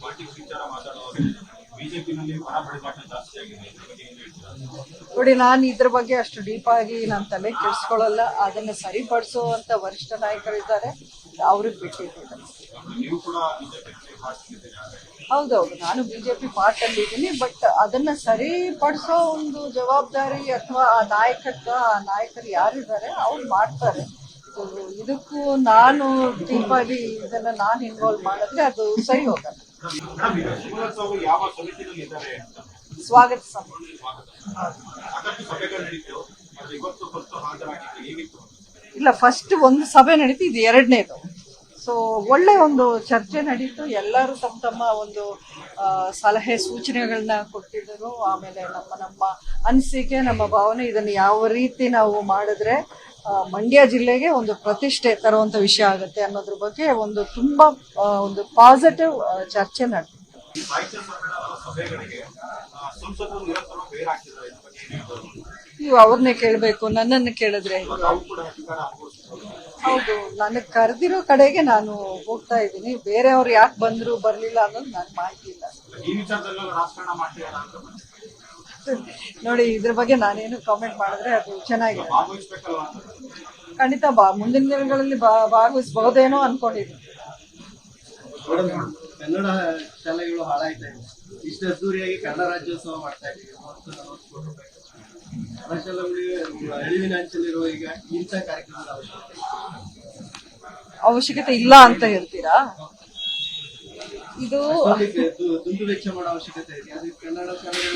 Politics ವಿಚಾರ ಮಾತಾಡುವಾಗ ಬಿಜೆಪಿನಲ್ಲಿ ಬರ ಬಡಿದಾಟ ಜಾಸ್ತಿ ಆಗಿದೆ, ಇದ್ರ ಬಗ್ಗೆ ಏನು ಹೇಳ್ತೀರಾ? ನೋಡಿ, ನಾನು ಇದ್ರ ಬಗ್ಗೆ ಅಷ್ಟು ಡೀಪ್ ಆಗಿ ನನ್ನ ತಲೆ ಕೆಡಿಸ್ಕೊಳ್ಳಲ್ಲ. ಅದನ್ನು ಸರಿಪಡಿಸುವಂತ ವರಿಷ್ಠ ನಾಯಕರಿದ್ದಾರೆ, ಅವ್ರಿಗೆ ಬಿಟ್ಟಿದ್ದೀನಿ. ನೀವು ಕೂಡ ಬಿಜೆಪಿ ಮಾಡ್ತಿದ್ದೀರಾ? ಹೌದೌದು, ನಾನು ಬಿಜೆಪಿ ಪಾರ್ಟಲ್ಲಿ ಇದ್ದೀನಿ. ಬಟ್ ಅದನ್ನ ಸರಿಪಡಿಸೋ ಒಂದು ಜವಾಬ್ದಾರಿ ಅಥವಾ ಆ ನಾಯಕರು ಯಾರಿದ್ದಾರೆ ಅವ್ರು ಮಾಡ್ತಾರೆ. ಇದಕ್ಕೂ ನಾನು ಡೀಪಾಗಿ ಇದನ್ನ ನಾನು ಇನ್ವಾಲ್ವ್ ಮಾಡಿದ್ರೆ ಅದು ಸರಿ ಹೋಗಲ್ಲ. ಯಾವ ಸಮಿತಿಯಲ್ಲಿ ಇದ್ದಾರೆ ಅಂತ ಸ್ವಾಗತ ಸಮಿತಿ. ಸಾಕಷ್ಟು ಸಭೆಗಳು ನಡೀತು, ಆದ್ರೆ ಇವತ್ತು ಫಸ್ಟ್ ಹಾಜರಾಗಿತ್ತು, ಹೇಗಿತ್ತು? ಇಲ್ಲ, ಫಸ್ಟ್ ಒಂದು ಸಭೆ ನಡೀತು, ಇದು ಎರಡನೇದು. ಸೊ ಒಳ್ಳೆ ಒಂದು ಚರ್ಚೆ ನಡೀತು. ಎಲ್ಲರೂ ತಮ್ಮ ಒಂದು ಸಲಹೆ ಸೂಚನೆಗಳನ್ನ ಕೊಟ್ಟಿದ್ದರು. ಆಮೇಲೆ ನಮ್ಮ ಅನಿಸಿಕೆ, ನಮ್ಮ ಭಾವನೆ, ಇದನ್ನು ಯಾವ ರೀತಿ ನಾವು ಮಾಡಿದ್ರೆ ಮಂಡ್ಯ ಜಿಲ್ಲೆಗೆ ಒಂದು ಪ್ರತಿಷ್ಠೆ ತರುವಂತ ವಿಷಯ ಆಗುತ್ತೆ ಅನ್ನೋದ್ರ ಬಗ್ಗೆ ಒಂದು ತುಂಬಾ ಒಂದು ಪಾಸಿಟಿವ್ ಚರ್ಚೆ ನಡೆದಿತ್ತು. ನೀವು ಅವ್ರನ್ನೇ ಕೇಳಬೇಕು, ನನ್ನನ್ನು ಕೇಳಿದ್ರೆ. ಹೌದು, ನನಗೆ ಕರೆದಿರೋ ಕಡೆಗೆ ನಾನು ಹೋಗ್ತಾ ಇದ್ದೀನಿ. ಬೇರೆಯವ್ರು ಯಾಕೆ ಬಂದ್ರು ಬರ್ಲಿಲ್ಲ ಅನ್ನೋದು ನನಗೆ ಮಾಹಿತಿ ಇಲ್ಲ. ನೋಡಿ, ಇದ್ರ ಬಗ್ಗೆ ನಾನೇನು ಕಾಮೆಂಟ್ ಮಾಡಿದ್ರೆ ಅದು ಚೆನ್ನಾಗಿದೆ. ಖಂಡಿತ ಮುಂದಿನ ದಿನಗಳಲ್ಲಿ ಭಾಗವಹಿಸಬಹುದೇನೋ ಅನ್ಕೊಂಡಿದ್ದೀನಿ. ಕನ್ನಡ ಶಾಲೆಗಳು ಹಾಳಾಯ್ತಾ ಇದೆ. ಇಷ್ಟು ಅದ್ದೂರಿಯಾಗಿ ಕನ್ನಡ ರಾಜ್ಯೋತ್ಸವ ಮಾಡ್ತಾ ಇದ್ದೀವಿ. ಕನ್ನಡ ಶಾಲೆಗಳಿಗೆ ಅಳಿವಿನ ಅಂಚಲಿರುವ ಈಗ ಇಂಥ ಕಾರ್ಯಕ್ರಮದ ಅವಶ್ಯಕತೆ ಇಲ್ಲ ಅಂತ ಹೇಳ್ತೀರಾ? ಇದು ದುಂದು ವೆಚ್ಚ ಮಾಡೋ ಅವಶ್ಯಕತೆ ಇದೆ. ಅದಕ್ಕೆ ಕನ್ನಡ ಶಾಲೆಗಳು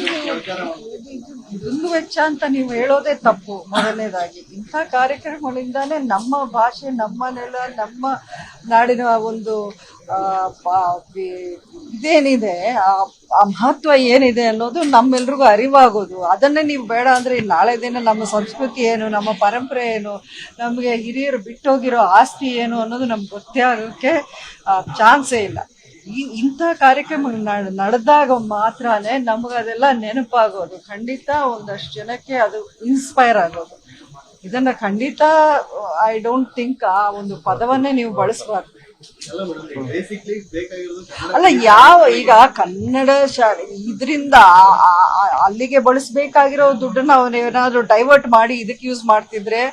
ದುಂದು ವೆಚ್ಚ ಅಂತ ನೀವು ಹೇಳೋದೇ ತಪ್ಪು. ಮೊದಲನೇದಾಗಿ ಇಂಥ ಕಾರ್ಯಕ್ರಮಗಳಿಂದಾನೇ ನಮ್ಮ ಭಾಷೆ, ನಮ್ಮ ನೆಲ, ನಮ್ಮ ನಾಡಿನ ಒಂದು ಇದೇನಿದೆ, ಆ ಮಹತ್ವ ಏನಿದೆ ಅನ್ನೋದು ನಮ್ಮೆಲ್ರಿಗೂ ಅರಿವಾಗೋದು. ಅದನ್ನೇ ನೀವು ಬೇಡ ಅಂದ್ರೆ ನಾಳೆ ದಿನ ನಮ್ಮ ಸಂಸ್ಕೃತಿ ಏನು, ನಮ್ಮ ಪರಂಪರೆ ಏನು, ನಮಗೆ ಹಿರಿಯರು ಬಿಟ್ಟೋಗಿರೋ ಆಸ್ತಿ ಏನು ಅನ್ನೋದು ನಮ್ಗೆ ಗೊತ್ತೇ ಆಗೋಕ್ಕೆ ಚಾನ್ಸೇ ಇಲ್ಲ. ಇಂಥ ಕಾರ್ಯಕ್ರಮ ನಡೆದಾಗ ಮಾತ್ರನೇ ನಮಗದೆಲ್ಲ ನೆನಪಾಗೋದು. ಖಂಡಿತ ಒಂದಷ್ಟು ಜನಕ್ಕೆ ಅದು ಇನ್ಸ್ಪೈರ್ ಆಗೋದು. ಇದನ್ನ ಖಂಡಿತ ಐ ಡೋಂಟ್ ಥಿಂಕ್ ಆ ಒಂದು ಪದವನ್ನೇ ನೀವು ಬಳಸಬಾರ್ದು. ಅಲ್ಲ, ಈಗ ಕನ್ನಡ ಶಾಲೆ ಇದರಿಂದ ಅಲ್ಲಿಗೆ ಬಳಸಬೇಕಾಗಿರೋ ದುಡ್ಡನ್ನ ಅವನೇನಾದ್ರೂ ಡೈವರ್ಟ್ ಮಾಡಿ ಇದಕ್ಕೆ ಯೂಸ್ ಮಾಡ್ತಿದ್ರೆ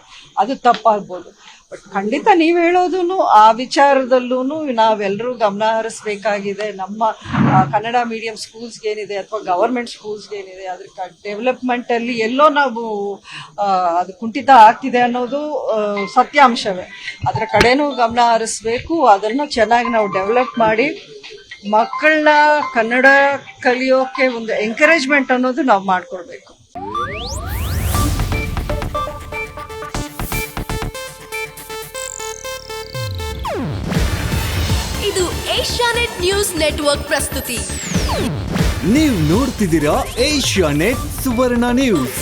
ಅದು ತಪ್ಪಾಗ್ಬೋದು. ಬಟ್ ಖಂಡಿತ ನೀವು ಹೇಳೋದನ್ನು ಆ ವಿಚಾರದಲ್ಲೂ ನಾವೆಲ್ಲರೂ ಗಮನ ಹರಿಸ್ಬೇಕಾಗಿದೆ. ನಮ್ಮ ಕನ್ನಡ ಮೀಡಿಯಂ ಸ್ಕೂಲ್ಸ್ಗೆ ಏನಿದೆ ಅಥವಾ ಗವರ್ಮೆಂಟ್ ಸ್ಕೂಲ್ಸ್ಗೆ ಏನಿದೆ, ಅದ್ರ ಡೆವಲಪ್ಮೆಂಟಲ್ಲಿ ಎಲ್ಲೋ ನಾವು ಅದು ಕುಂಠಿತ ಆಗ್ತಿದೆ ಅನ್ನೋದು ಸತ್ಯಾಂಶವೇ. ಅದರ ಕಡೆನೂ ಗಮನ ಹರಿಸ್ಬೇಕು. ಅದನ್ನು ಚೆನ್ನಾಗಿ ನಾವು ಡೆವಲಪ್ ಮಾಡಿ ಮಕ್ಕಳನ್ನ ಕನ್ನಡ ಕಲಿಯೋಕೆ ಒಂದು ಎಂಕರೇಜ್ಮೆಂಟ್ ಅನ್ನೋದು ನಾವು ಮಾಡ್ಕೊಳ್ಬೇಕು. ಇದು ಏಷ್ಯಾನೆಟ್ ನ್ಯೂಸ್ ನೆಟ್ವರ್ಕ್ ಪ್ರಸ್ತುತಿ. ನೀವು ನೋಡ್ತಿದ್ದೀರಾ ಏಷ್ಯಾನೆಟ್ ಸುವರ್ಣ ನ್ಯೂಸ್.